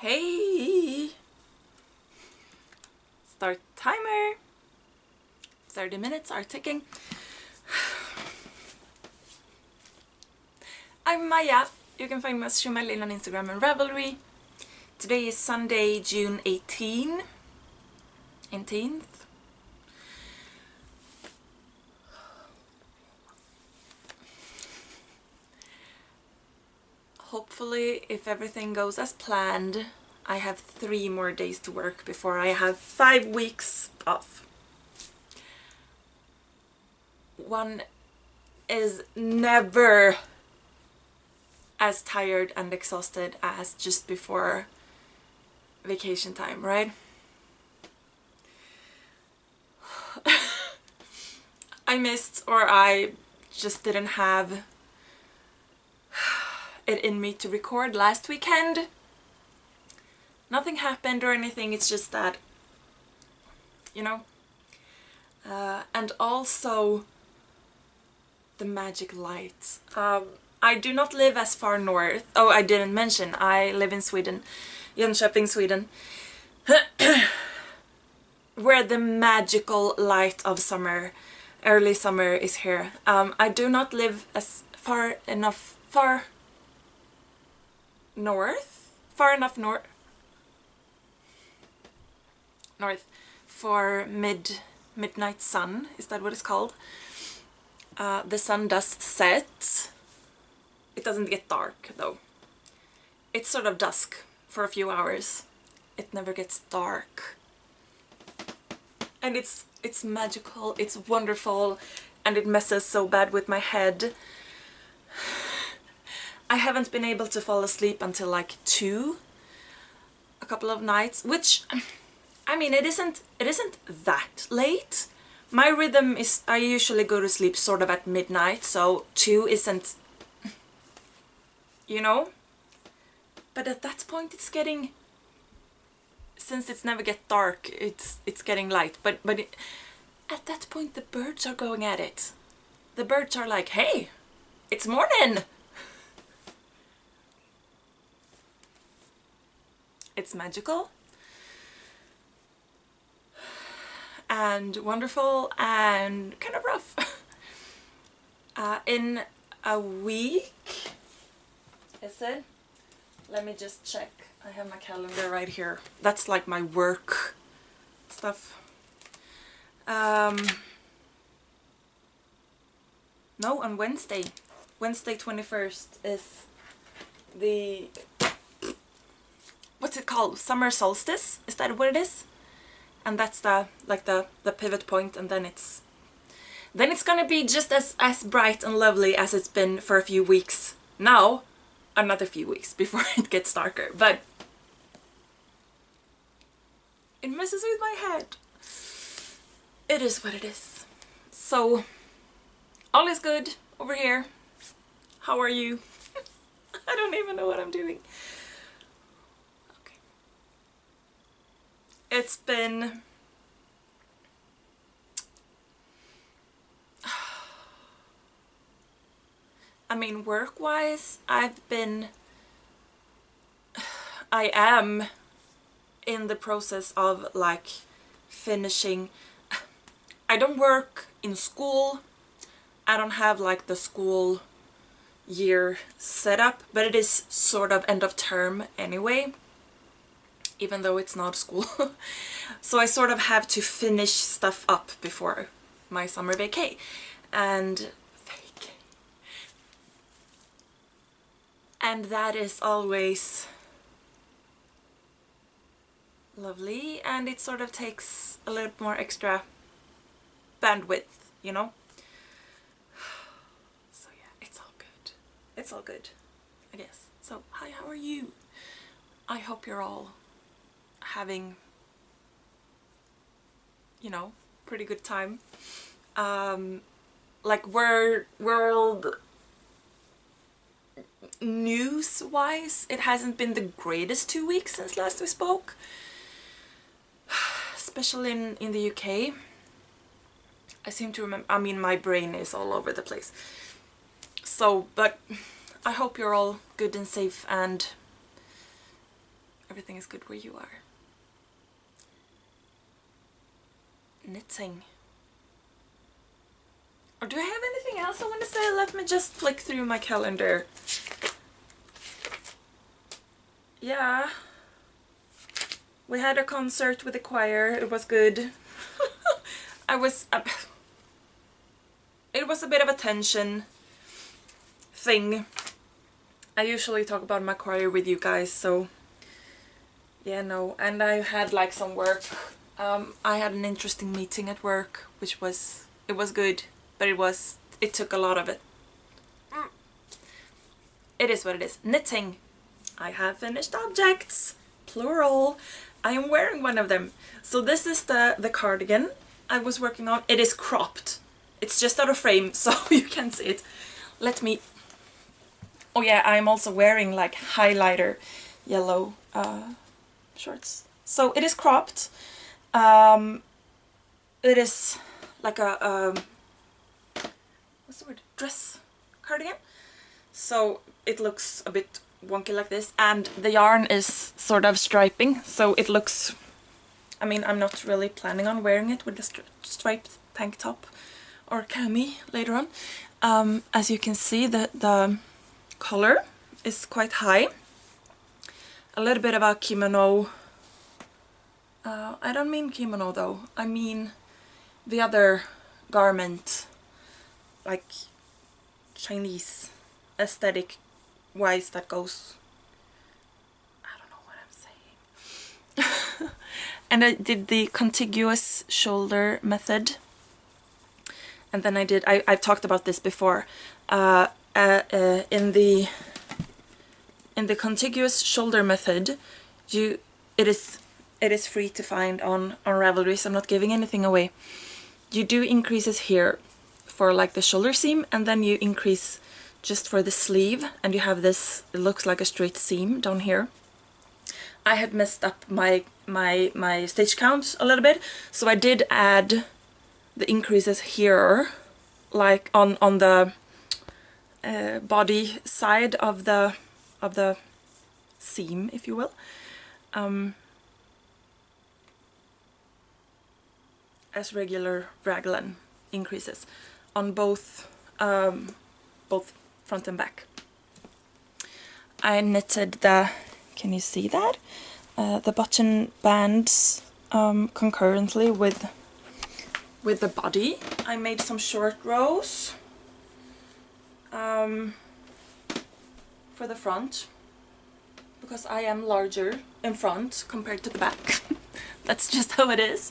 Hey! Start timer. 30 minutes are ticking. I'm Maja. You can find me as sjomajlin on Instagram and Ravelry. Today is Sunday, June 18th. Hopefully, if everything goes as planned, I have 3 more days to work before I have 5 weeks off. One is never as tired and exhausted as just before vacation time, right? I just didn't have it in me to record last weekend. Nothing happened or anything, it's just that, you know. And also the magic light. I do not live as far north. Oh, I didn't mention, I live in Sweden, Jönköping, Sweden, where the magical light of summer, early summer is here. I do not live as far enough north for midnight sun. Is that what it's called? The sun does set. It doesn't get dark though. It's sort of dusk for a few hours. It never gets dark. And it's magical, it's wonderful, and it messes so bad with my head. I haven't been able to fall asleep until like 2 a couple of nights, which, I mean, it isn't that late. My rhythm is I usually go to sleep sort of at midnight, so 2 isn't, you know. But at that point it's getting, since it's never get dark, it's getting light. But at that point the birds are going at it. The birds are like, hey, it's morning. It's magical and wonderful and kind of rough. In a week, is it? Let me just check. I have my calendar right here. That's like my work stuff. No, on Wednesday 21st is the, what's it called? Summer solstice? Is that what it is? And that's the pivot point, and then it's gonna be just as bright and lovely as it's been for a few weeks now. Another few weeks before it gets darker, but it messes with my head. It is what it is. So all is good over here. How are you? I don't even know what I'm doing. Okay. It's been I mean, work-wise, I am in the process of like finishing. I don't work in school. I don't have like the school year set up, but it is sort of end of term anyway, even though it's not school. So I sort of have to finish stuff up before my summer vacay. And that is always lovely, and it sort of takes a little more extra bandwidth, you know? So yeah, it's all good. It's all good, I guess. So hi, how are you? I hope you're all having, you know, pretty good time. Like world news-wise, it hasn't been the greatest 2 weeks since last we spoke, especially in the UK. I seem to remember, I mean, my brain is all over the place. So, but I hope you're all good and safe and Everything is good where you are. Knitting. Or do I have anything else I want to say? Let me just flick through my calendar. Yeah. We had a concert with the choir. It was good. It was a bit of a tension thing. I usually talk about my choir with you guys, so yeah, no. And I had like some work. I had an interesting meeting at work, which was, it was good, but it took a lot of it. It is what it is. Knitting. I have finished objects, plural. I am wearing one of them. So this is the cardigan I was working on. It is cropped. It's just out of frame, so you can't see it. Let me... Oh yeah, I'm also wearing like highlighter yellow shorts. So it is cropped. It is like a what's the word? Dress cardigan. So it looks a bit wonky like this, and the yarn is sort of striping, so it looks... I mean, I'm not really planning on wearing it with the striped tank top or cami later on. As you can see, the color is quite high. A little bit of a kimono. I don't mean kimono though. I mean the other garment, like Chinese aesthetic wise, that goes... I don't know what I'm saying. And I did the contiguous shoulder method. And then I've talked about this before. In the contiguous shoulder method, it is free to find on Ravelry, so I'm not giving anything away. You do increases here for like the shoulder seam, and then you increase just for the sleeve, and you have this, it looks like a straight seam down here. I had messed up my stitch count a little bit, so I did add the increases here, like on the body side of the seam, if you will. As regular raglan increases on both front and back. I knitted the, can you see that? The button bands concurrently with the body. I made some short rows for the front, because I am larger in front compared to the back. That's just how it is.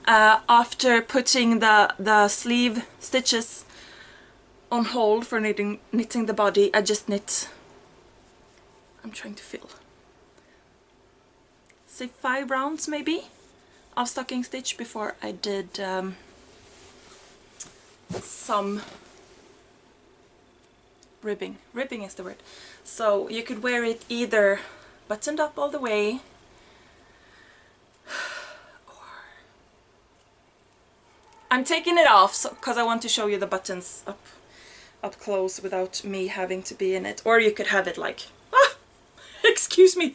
After putting the sleeve stitches on hold for knitting the body, I just knit, I'm trying to feel, say 5 rounds maybe of stocking stitch before I did some ribbing. Ribbing is the word. So you could wear it either buttoned up all the way, or I'm taking it off because I want to show you the buttons up close without me having to be in it. Or you could have it like, excuse me,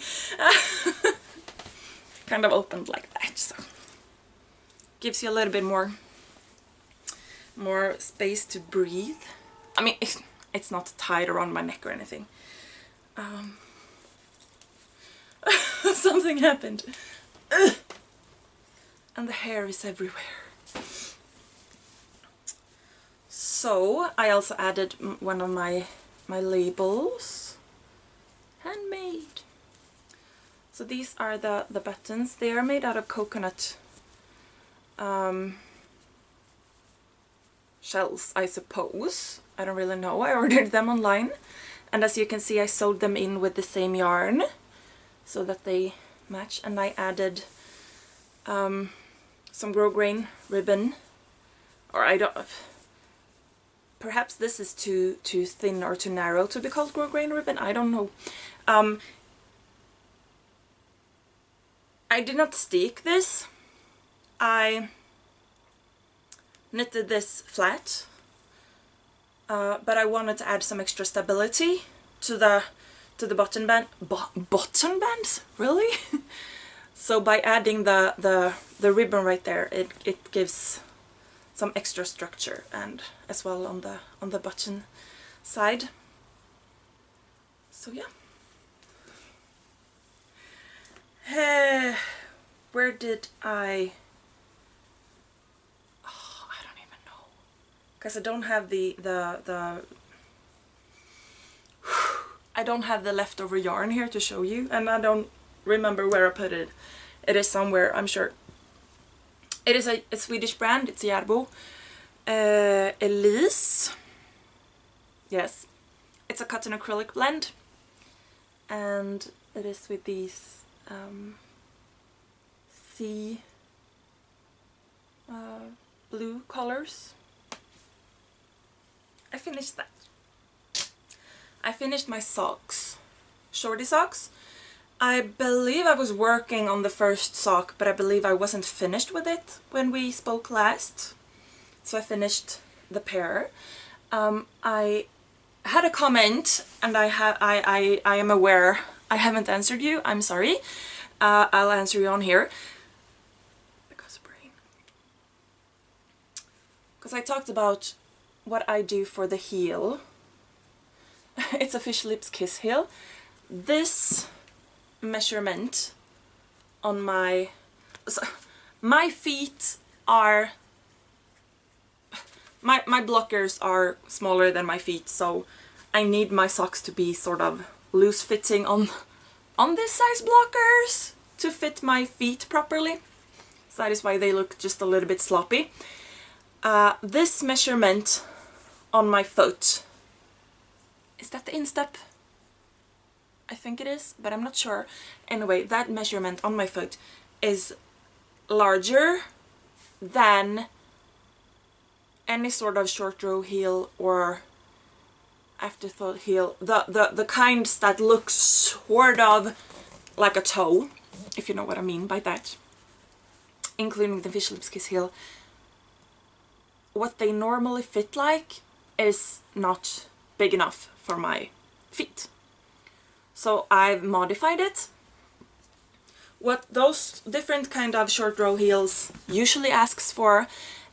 kind of opened like that, so gives you a little bit more space to breathe. I mean, it's not tied around my neck or anything. Something happened. And the hair is everywhere. So I also added one of my labels. Handmade. So these are the buttons. They are made out of coconut shells, I suppose. I don't really know. I ordered them online, and as you can see, I sewed them in with the same yarn so that they match. And I added some grosgrain ribbon, or I don't. Perhaps this is too thin or too narrow to be called grosgrain ribbon. I don't know. I did not stick this. I knitted this flat, but I wanted to add some extra stability to the to the button band. Button bands? Really? So by adding the ribbon right there, it gives some extra structure, and as well on the button side. So yeah. Where did I... Oh, I don't even know. Because I don't have the I don't have the leftover yarn here to show you, and I don't remember where I put it. It is somewhere, I'm sure. It is a Swedish brand, it's Järbo. Elise. Yes. It's a cotton acrylic blend. And it is with these sea blue colors. I finished that. I finished my socks. Shorty socks. I believe I was working on the first sock, but I believe I wasn't finished with it when we spoke last. So I finished the pair. I had a comment, and I am aware I haven't answered you. I'm sorry. I'll answer you on here. Because I talked about what I do for the heel. It's a Fish Lips Kiss heel. This measurement on my feet are... My blockers are smaller than my feet, so I need my socks to be sort of loose fitting on this size blockers to fit my feet properly. So that is why they look just a little bit sloppy. This measurement on my foot, is that the instep? I think it is, but I'm not sure. Anyway, that measurement on my foot is larger than any sort of short row heel or afterthought heel. The kinds that look sort of like a toe, if you know what I mean by that. Including the Fish Lips Kiss heel. What they normally fit like is not big enough for my feet. So I've modified it. What those different kind of short row heels usually asks for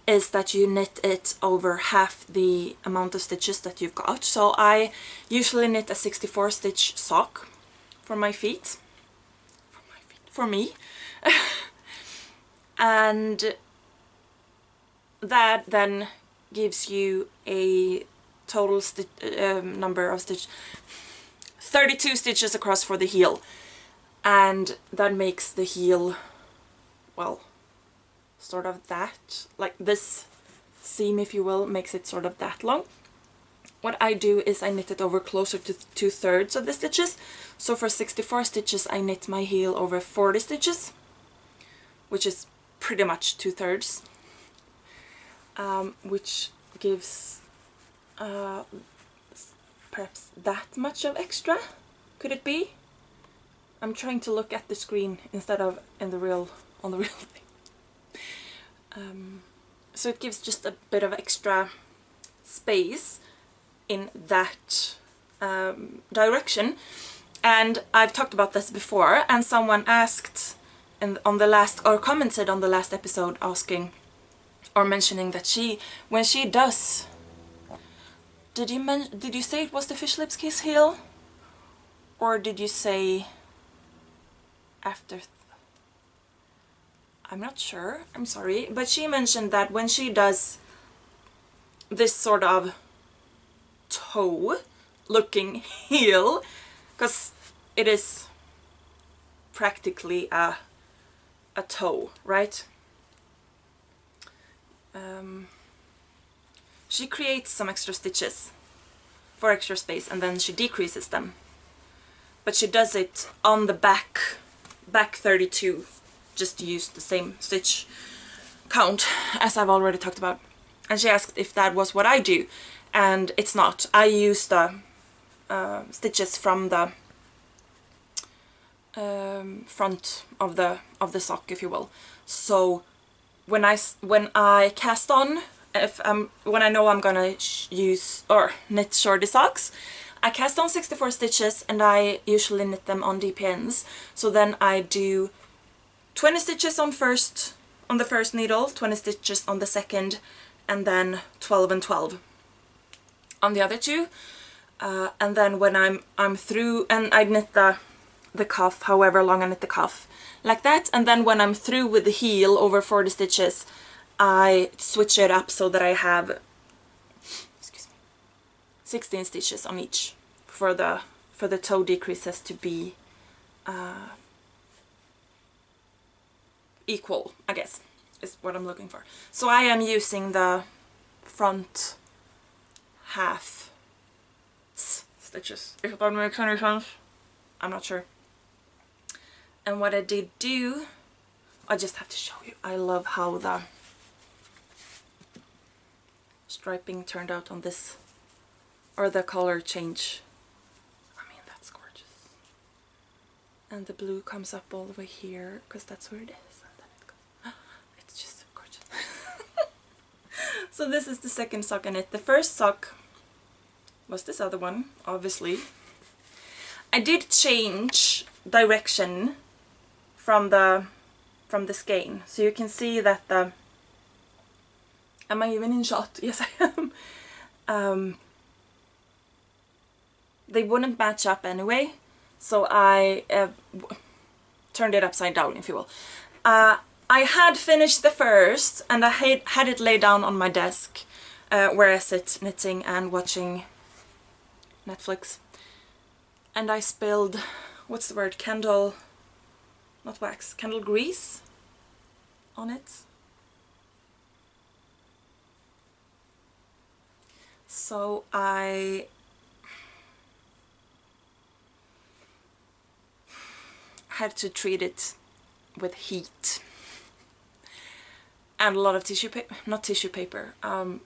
is that you knit it over half the amount of stitches that you've got. So I usually knit a 64 stitch sock for my feet. For me. And that then gives you a total number of stitches, 32 stitches across for the heel, and that makes the heel, well, sort of that, like this seam, if you will, makes it sort of that long. What I do is I knit it over closer to 2/3 of the stitches. So for 64 stitches I knit my heel over 40 stitches, which is pretty much 2/3. Which gives perhaps that much of extra, could it be? I'm trying to look at the screen instead of on the real thing. So it gives just a bit of extra space in that direction. And I've talked about this before, and someone asked on the last, or commented on the last episode, asking or mentioning that when she does, did you say it was the Fish Lips Kiss heel, or did you say after? I'm not sure, I'm sorry, but she mentioned that when she does this sort of toe looking heel, because it is practically a toe, right? She creates some extra stitches for extra space, and then she decreases them, but she does it on the back 32, just to use the same stitch count as I've already talked about. And she asked if that was what I do, and it's not. I use the stitches from the front of the sock, if you will. So when I cast on, when I know I'm gonna use or knit shorty socks, I cast on 64 stitches and I usually knit them on DPNs. So then I do 20 stitches on the first needle, 20 stitches on the second, and then 12 and 12 on the other two. And then when I'm through, and I knit the cuff, however long I knit the cuff, like that. And then when I'm through with the heel over 40 stitches, I switch it up so that I have 16 stitches on each for the toe decreases to be equal, I guess, is what I'm looking for. So I am using the front half stitches, if that makes any sense. I'm not sure. And what I did do, I just have to show you, I love how the striping turned out on this, or the color change. I mean, that's gorgeous. And the blue comes up all the way here, because that's where it is. And then it goes, it's just so gorgeous. So this is the second sock I knit. The first sock was this other one, obviously. I did change direction from the skein, so you can see that the... Am I even in shot? Yes, I am. They wouldn't match up anyway, so I turned it upside down, if you will. I had finished the first, and I had it laid down on my desk where I sit knitting and watching Netflix. And I spilled, what's the word, candle, not wax, candle grease on it. So I had to treat it with heat and a lot of tissue paper, not tissue paper,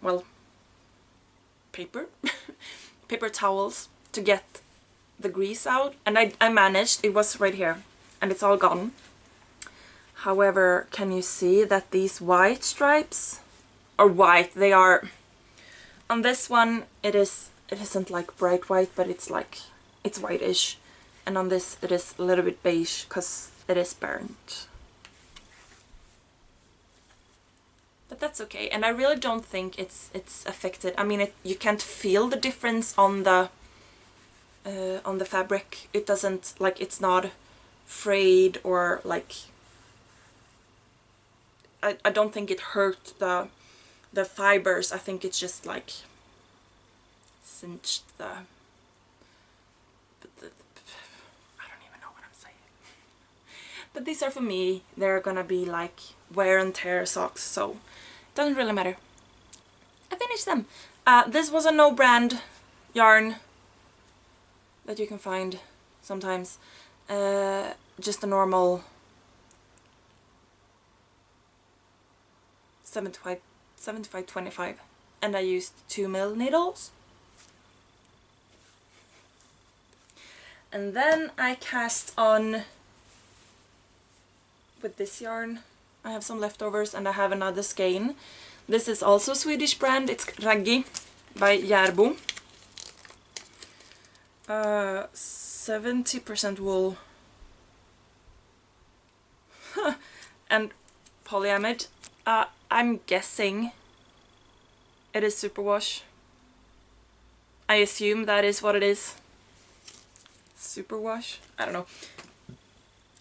well, paper, paper towels to get the grease out, and I managed. It was right here and it's all gone. However, can you see that these white stripes are white? They are, on this one it isn't like bright white, but it's like, it's whitish, and on this it is a little bit beige because it is burnt. But that's okay, and I really don't think it's affected. I mean, you can't feel the difference on the fabric. It doesn't, like, it's not frayed or like, I don't think it hurt the fibers. I think it's just like cinched the I don't even know what I'm saying. But these are for me. They're gonna be like wear and tear socks, so it doesn't really matter. I finished them. This was a no brand yarn that you can find sometimes. Just a normal 75-25, and I used 2mm needles. And then I cast on with this yarn. I have some leftovers and I have another skein. This is also a Swedish brand. It's Raggi by Järbo. 70% wool and polyamide. I'm guessing it is superwash. I assume that is what it is. Superwash? I don't know.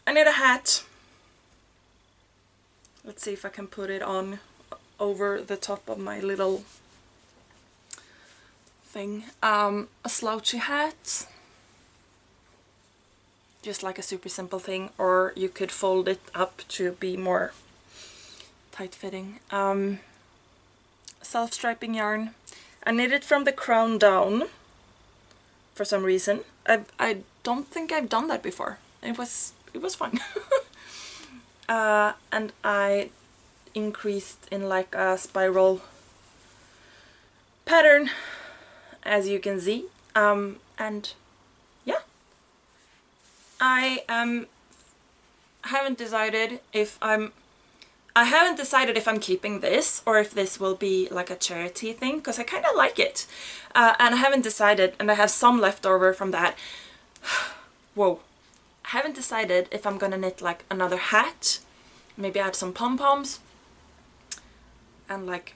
I need a hat. Let's see if I can put it on over the top of my little thing. A slouchy hat. Just like a super simple thing, or you could fold it up to be more tight-fitting. Self-striping yarn. I knit it from the crown down for some reason. I don't think I've done that before. It was fun. And I increased in like a spiral pattern, as you can see. And yeah, I haven't decided if I'm I haven't decided if I'm keeping this or if this will be like a charity thing, because I kind of like it. And I haven't decided, and I have some left over from that. Whoa. I haven't decided if I'm gonna knit like another hat, maybe add some pom-poms, and like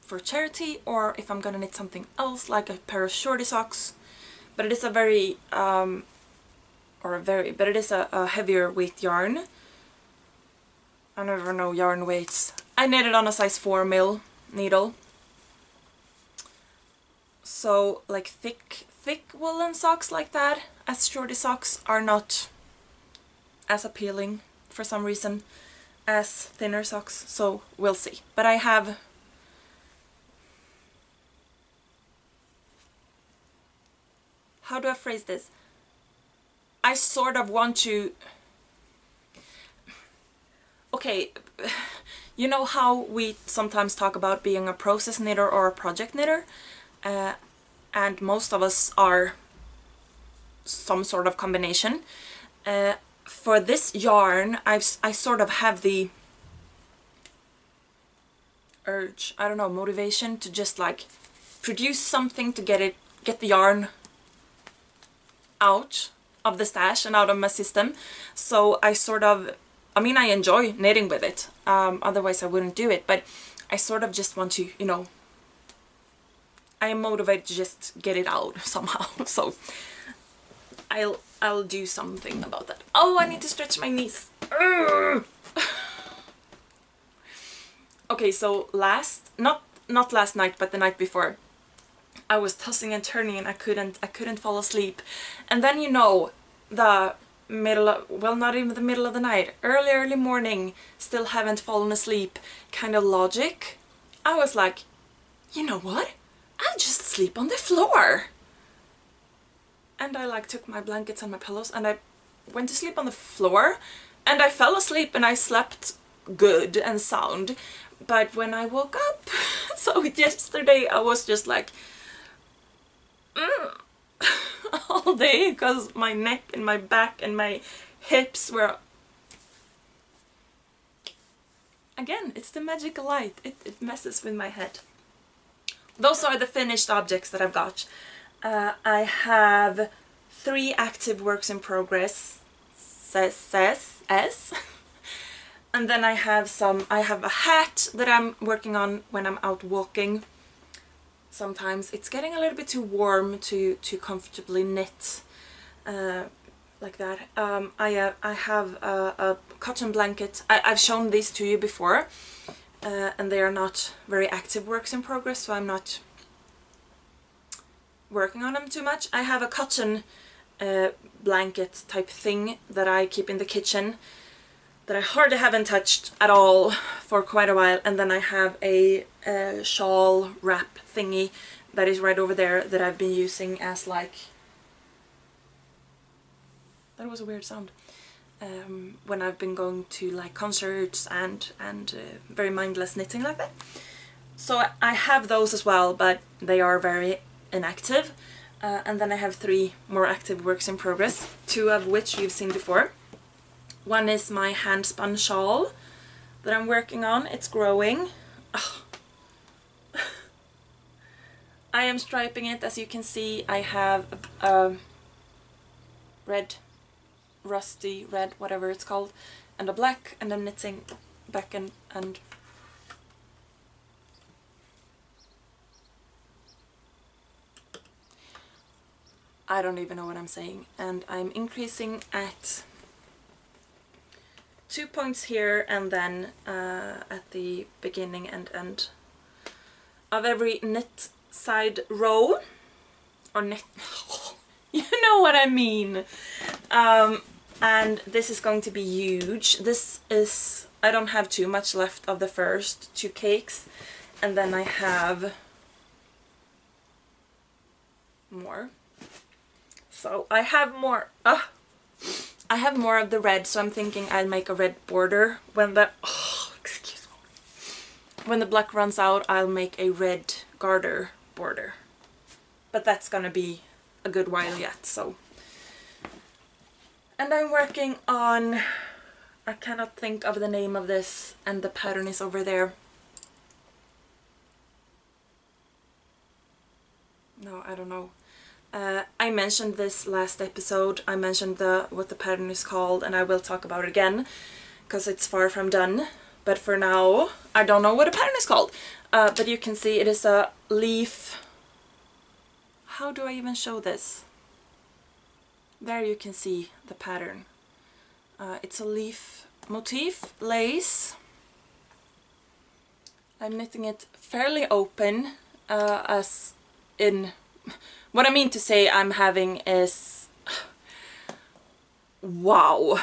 for charity, or if I'm gonna knit something else like a pair of shorty socks. But it is a very, but it is a heavier weight yarn. I never know yarn weights. I knitted on a size 4 mil needle. So like thick woolen socks like that as shorty socks are not as appealing for some reason as thinner socks. So we'll see. But I have how do I phrase this? I sort of want to... Okay, you know how we sometimes talk about being a process knitter or a project knitter? And most of us are some sort of combination. For this yarn, I sort of have the urge, I don't know, motivation to just like produce something to get the yarn out of the stash and out of my system. So I sort of, I mean, I enjoy knitting with it, otherwise I wouldn't do it, but I sort of just want to, you know, I am motivated to just get it out somehow. So I'll do something about that. Oh, I need to stretch my knees. Okay, so not last night, but the night before, I was tossing and turning and I couldn't fall asleep. And then, you know, the middle of, well, not even the middle of the night, early morning, still haven't fallen asleep kind of logic. I was like, you know what? I'll just sleep on the floor. And I like took my blankets and my pillows and I went to sleep on the floor, and I fell asleep and I slept good and sound. But when I woke up, so yesterday I was just like all day, because my neck and my back and my hips were... Again, it's the magical light. It messes with my head. Those are the finished objects that I've got. I have 3 active works in progress, and then I have a hat that I'm working on when I'm out walking. Sometimes it's getting a little bit too warm to comfortably knit like that. I have a cotton blanket. I've shown these to you before, and they are not very active works in progress, so I'm not working on them too much. I have a cotton blanket type thing that I keep in the kitchen that I hardly haven't touched at all for quite a while, and then I have a shawl wrap thingy that is right over there that I've been using as like... That was a weird sound. When I've been going to like concerts and very mindless knitting like that. So I have those as well, but they are very inactive. And then I have 3 more active works in progress, 2 of which you've seen before. One is my hand spun shawl that I'm working on. It's growing. Oh. I am striping it, as you can see. I have a red, rusty red, whatever it's called, and a black, and I'm knitting back and I don't even know what I'm saying. And I'm increasing at 2 points here, and then at the beginning and end of every knit side row, or knit, you know what I mean. And this is going to be huge. This is, I don't have too much left of the first 2 cakes, and then I have more. So I have more. I have more of the red, so I'm thinking I'll make a red border when the... Oh, excuse me. When the black runs out, I'll make a red garter border. But that's gonna be a good while yet, so... And I'm working on I cannot think of the name of this, and the pattern is over there. No, I don't know. I mentioned this last episode. I mentioned what the pattern is called, and I will talk about it again because it's far from done. But for now, I don't know what the pattern is called. But you can see it is a leaf. How do I even show this? There you can see the pattern. It's a leaf motif, lace. I'm knitting it fairly open, as in... What I mean to say I'm having is... Wow!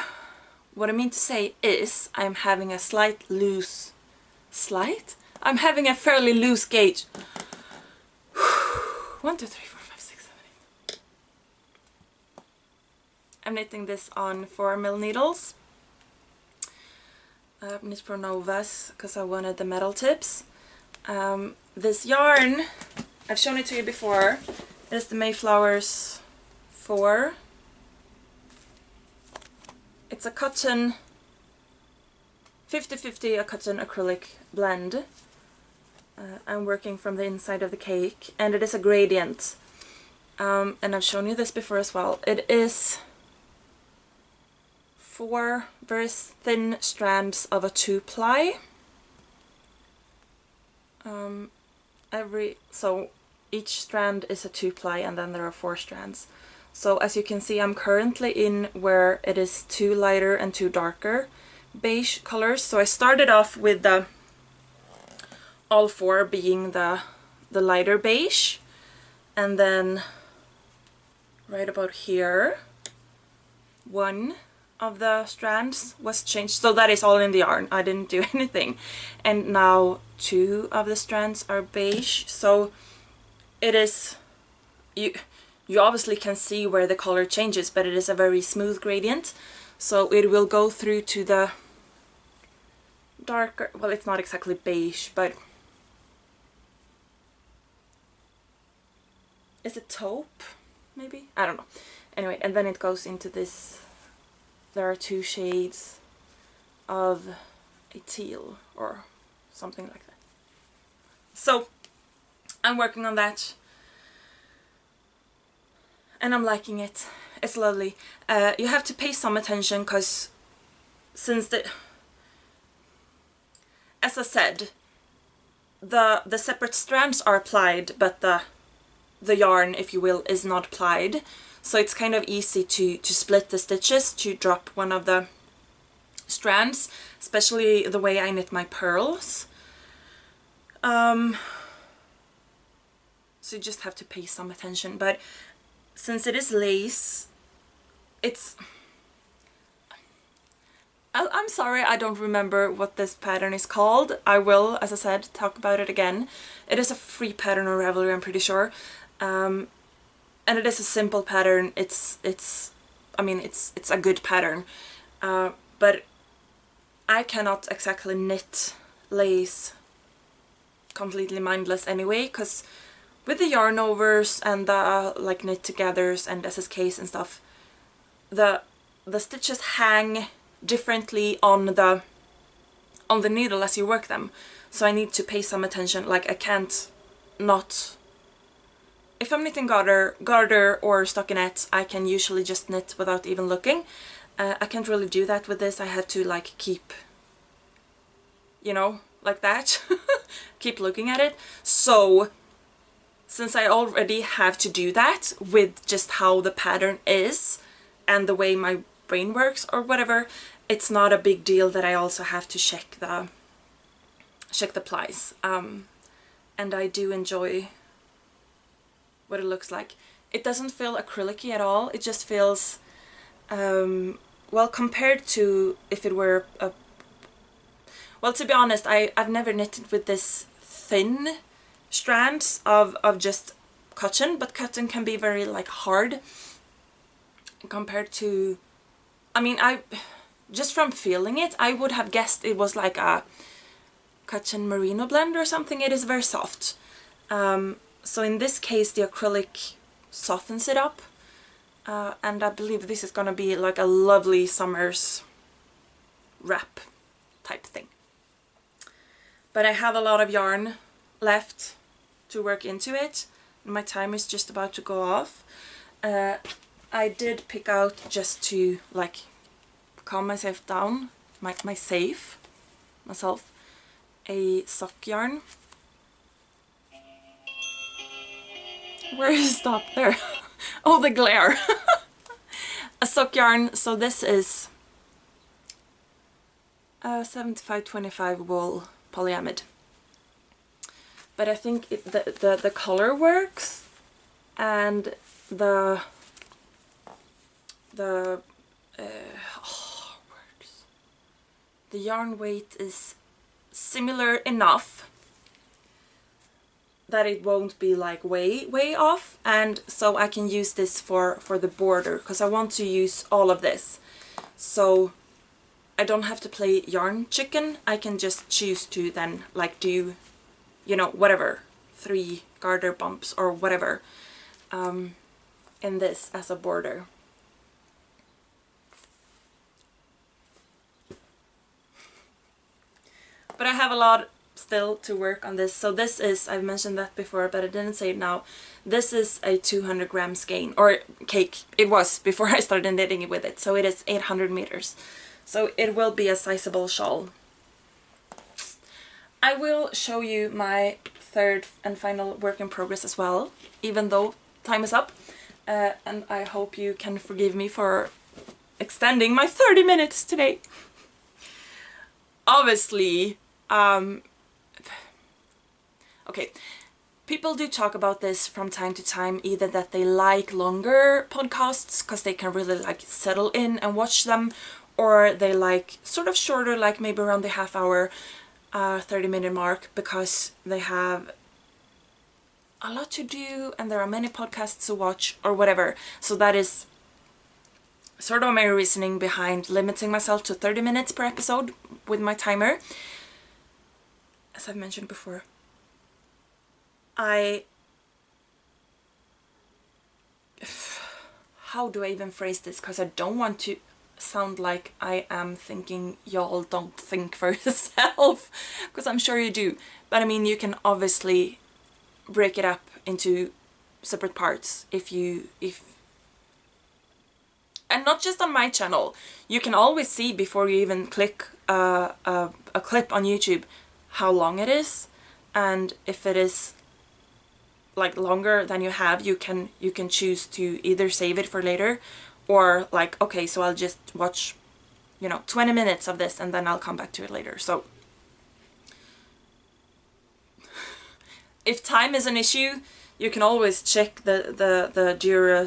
What I mean to say is I'm having a slight loose... Slight? I'm having a fairly loose gauge. 1, 2, 3, 4, 5, 6, 7, 8. I'm knitting this on 4mm needles. Knit Pro Novas because I wanted the metal tips. This yarn, I've shown it to you before. It is the Mayflowers 4. It's a cotton, 50-50 a cotton acrylic blend. I'm working from the inside of the cake, and it is a gradient. And I've shown you this before as well. It is 4 very thin strands of a 2-ply. So each strand is a 2-ply, and then there are 4 strands. So as you can see, I'm currently in where it is 2 lighter and 2 darker beige colors. So I started off with the all 4 being the lighter beige, and then right about here 1 of the strands was changed, so that is all in the yarn. I didn't do anything. And now 2 of the strands are beige, so it is, you obviously can see where the color changes, but it is a very smooth gradient, so it will go through to the darker, well, it's not exactly beige, but is it taupe maybe? I don't know. Anyway, and then it goes into this. There are 2 shades of a teal or something like that. So I'm working on that, and I'm liking it. It's lovely. You have to pay some attention because since as I said, the separate strands are plied, but the yarn, if you will, is not plied. So it's kind of easy to split the stitches, to drop one of the strands, especially the way I knit my pearls. So you just have to pay some attention. But since it is lace, I'm sorry, I don't remember what this pattern is called. I will, as I said, talk about it again. It is a free pattern on Ravelry, I'm pretty sure. And it is a simple pattern. I mean, it's a good pattern. But I cannot exactly knit lace completely mindless anyway, because with the yarn overs and the like knit togethers and SSKs and stuff, the stitches hang differently on the needle as you work them. So I need to pay some attention. Like, I can't not... If I'm knitting garter or stockinette, I can usually just knit without even looking. I can't really do that with this. I have to like keep, you know, like that. Keep looking at it. So since I already have to do that with just how the pattern is and the way my brain works or whatever, it's not a big deal that I also have to check the plies. And I do enjoy what it looks like. It doesn't feel acrylic-y at all. It just feels, well, compared to if it were a... Well, to be honest, I've never knitted with this thin strands of just cotton, but cotton can be very like hard compared to... I mean, just from feeling it, I would have guessed it was like a cotton merino blend or something. It is very soft. So in this case the acrylic softens it up, and I believe this is gonna be like a lovely summer's wrap type thing. But I have a lot of yarn left to work into it. My timer is just about to go off. I did pick out, just to like calm myself down, myself, a sock yarn. Where is it? Stop there. Oh, the glare. A sock yarn. So this is 75/25 wool polyamide. But I think the color works, and the yarn weight is similar enough that it won't be like way off, and so I can use this for the border, because I want to use all of this, so I don't have to play yarn chicken. I can just choose to then like do, you know, whatever, 3 garter bumps or whatever in this as a border. But I have a lot still to work on this. So this is, I've mentioned that before, but I didn't say it now. This is a 200 gram skein, or cake. It was before I started knitting it with it. So it is 800 meters. So it will be a sizable shawl. I will show you my third and final work in progress as well, even though time is up. And I hope you can forgive me for extending my 30 minutes today. Obviously, okay, people do talk about this from time to time, either that they like longer podcasts because they can really like settle in and watch them, or they like sort of shorter, like maybe around the half hour, 30-minute mark, because they have a lot to do and there are many podcasts to watch or whatever. So that is sort of my reasoning behind limiting myself to 30 minutes per episode with my timer. As I've mentioned before, how do I even phrase this? Because I don't want to sound like I am thinking y'all don't think for yourself, because I'm sure you do. But I mean, you can obviously break it up into separate parts and not just on my channel. You can always see before you even click a clip on YouTube how long it is, and if it is like longer than you have, you can choose to either save it for later, or like, okay, so I'll just watch, you know, 20 minutes of this and then I'll come back to it later. So if time is an issue, you can always check the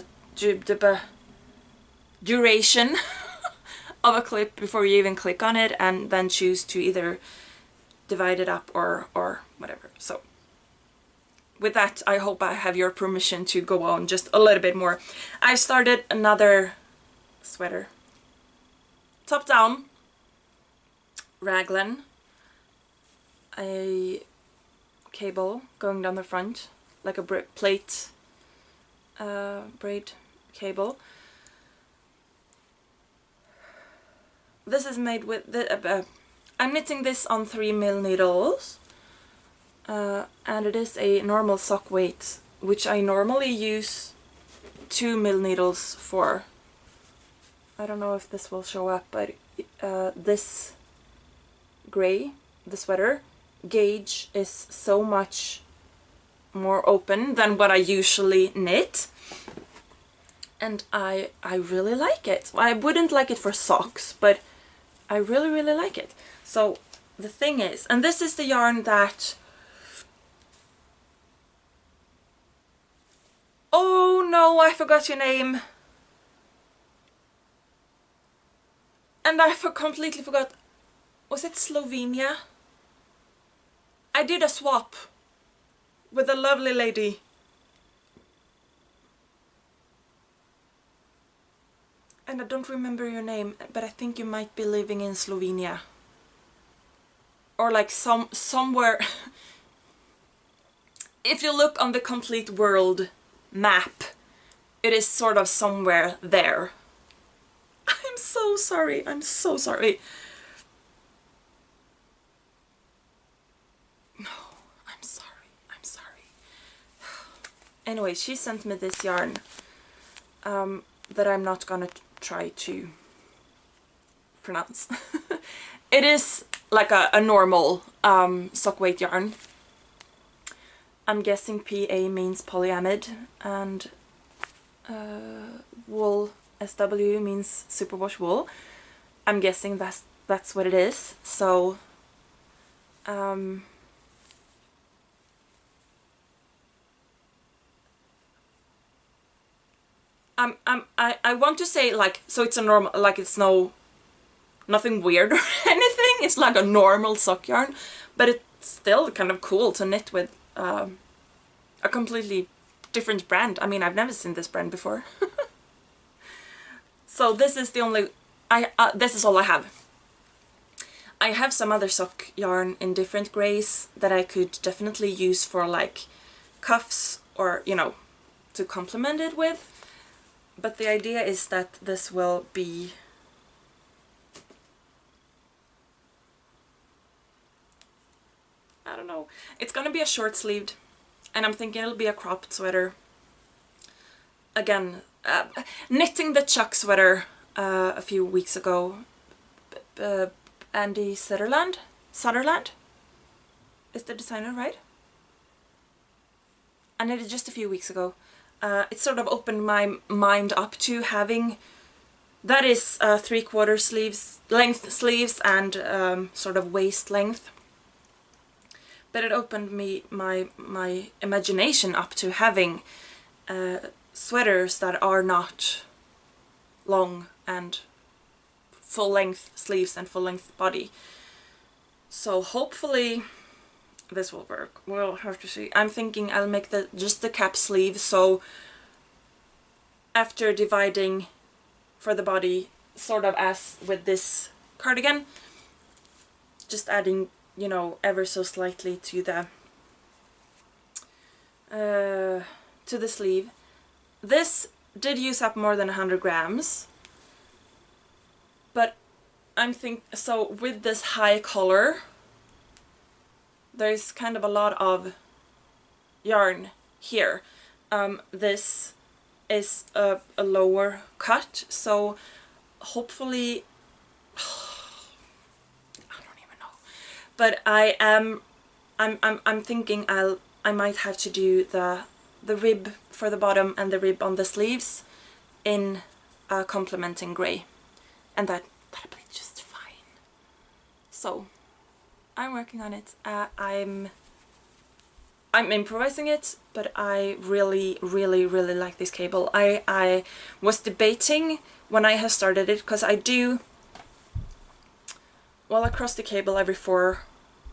duration of a clip before you even click on it, and then choose to either divide it up or whatever. So with that, I hope I have your permission to go on just a little bit more. I started another sweater, top down, raglan, a cable going down the front, like a plate braid cable. This is made with I'm knitting this on 3mm needles, and it is a normal sock weight, which I normally use 2mm needles for. I don't know if this will show up, but this grey, the sweater gauge is so much more open than what I usually knit, and I really like it. I wouldn't like it for socks, but I really like it. So the thing is, and this is the yarn that, oh no, I forgot your name, and I completely forgot. Was it Slovenia? I did a swap with a lovely lady. And I don't remember your name, but I think you might be living in Slovenia. Or like somewhere. If you look on the complete world map, it is sort of somewhere there. I'm so sorry, I'm so sorry. Anyway, she sent me this yarn that I'm not gonna try to pronounce. It is like a normal sock weight yarn. I'm guessing PA means polyamide, and wool, SW, means superwash wool. I'm guessing that's what it is. So I want to say, like, so it's a normal, like, it's nothing weird or anything. It's like a normal sock yarn, but it's still kind of cool to knit with a completely different brand. I mean, I've never seen this brand before. So this is the only, this is all I have. I have some other sock yarn in different grays that I could definitely use for like cuffs or, you know, to complement it with. But the idea is that this will be I don't know, it's gonna be a short sleeved, and I'm thinking it'll be a cropped sweater. Again, knitting the Chuck sweater a few weeks ago. Andy Sutherland is the designer, right? I knitted just a few weeks ago. It sort of opened my mind up to having, that is 3/4 sleeves, length sleeves, and sort of waist length. But it opened my imagination up to having sweaters that are not long and full length sleeves and full length body. So hopefully this will work. We'll have to see. I'm thinking I'll make just the cap sleeve, so after dividing for the body, sort of as with this cardigan, just adding, you know, ever so slightly to the sleeve. This did use up more than 100 grams, but I'm so with this high collar, there's kind of a lot of yarn here. This is a lower cut, so hopefully, I don't even know, but I'm thinking I might have to do the rib for the bottom and the rib on the sleeves in complementing grey, and that'll be just fine. So I'm working on it. I'm improvising it, but I really like this cable. I was debating when I have started it, because I do, well, I cross the cable every 4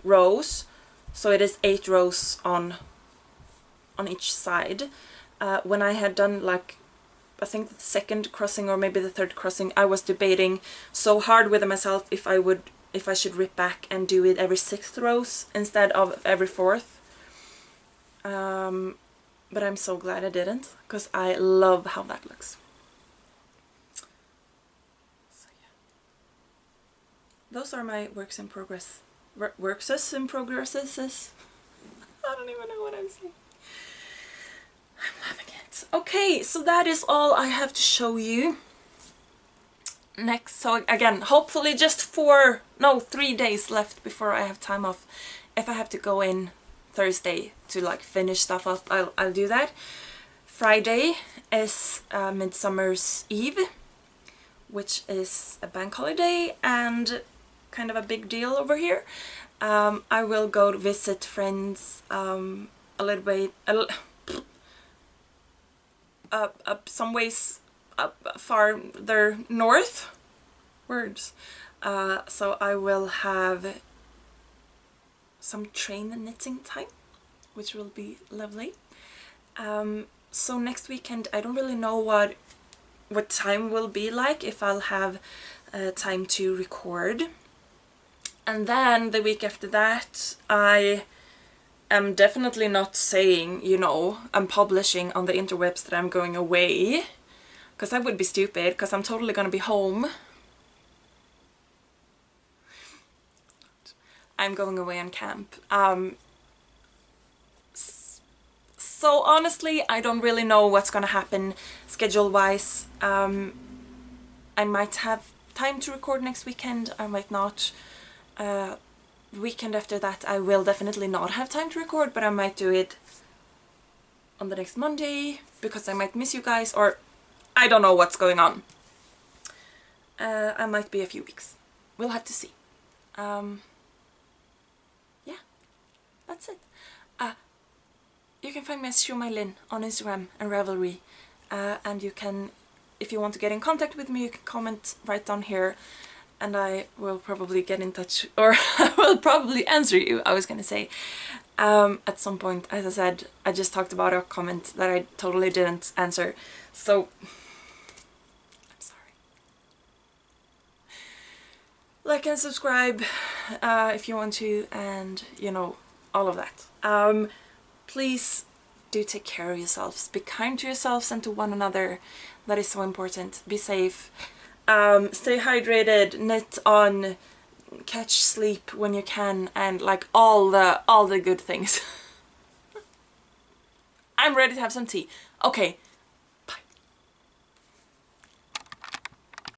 rows, so it is 8 rows on each side. When I had done, like, I think the second crossing or maybe the third crossing, I was debating so hard with myself if I should rip back and do it every 6th rows instead of every 4th. But I'm so glad I didn't, because I love how that looks. So yeah, those are my works in progress. Works in progresses. I don't even know what I'm saying. I'm loving it. Okay, so that is all I have to show you. Next, so again, hopefully just 3 days left before I have time off. If I have to go in Thursday to like finish stuff up, I'll do that. Friday is Midsummer's Eve, which is a bank holiday and kind of a big deal over here. I will go to visit friends a little bit, up some ways farther north. So I will have some train knitting time, which will be lovely. So next weekend I don't really know what time will be like, if I'll have time to record. And then the week after that, I am definitely not saying, you know, I'm publishing on the interwebs that I'm going away, because that would be stupid, because I'm totally gonna be home. So So honestly, I don't really know what's gonna happen schedule-wise. I might have time to record next weekend, I might not. Weekend after that I will definitely not have time to record, but I might do it on the next Monday because I might miss you guys, or I don't know what's going on. I might be a few weeks. We'll have to see. Yeah, that's it. You can find me as sjomajlin on Instagram and Ravelry, and you can, if you want to get in contact with me, you can comment right down here, and I will probably get in touch, or I will probably answer you, I was gonna say, at some point. As I said, I just talked about a comment that I totally didn't answer, so I'm sorry. Like and subscribe if you want to, and you know, all of that. Please do take care of yourselves. Be kind to yourselves and to one another. That is so important. Be safe. Stay hydrated, knit on, catch sleep when you can, and like all the good things. I'm ready to have some tea. Okay,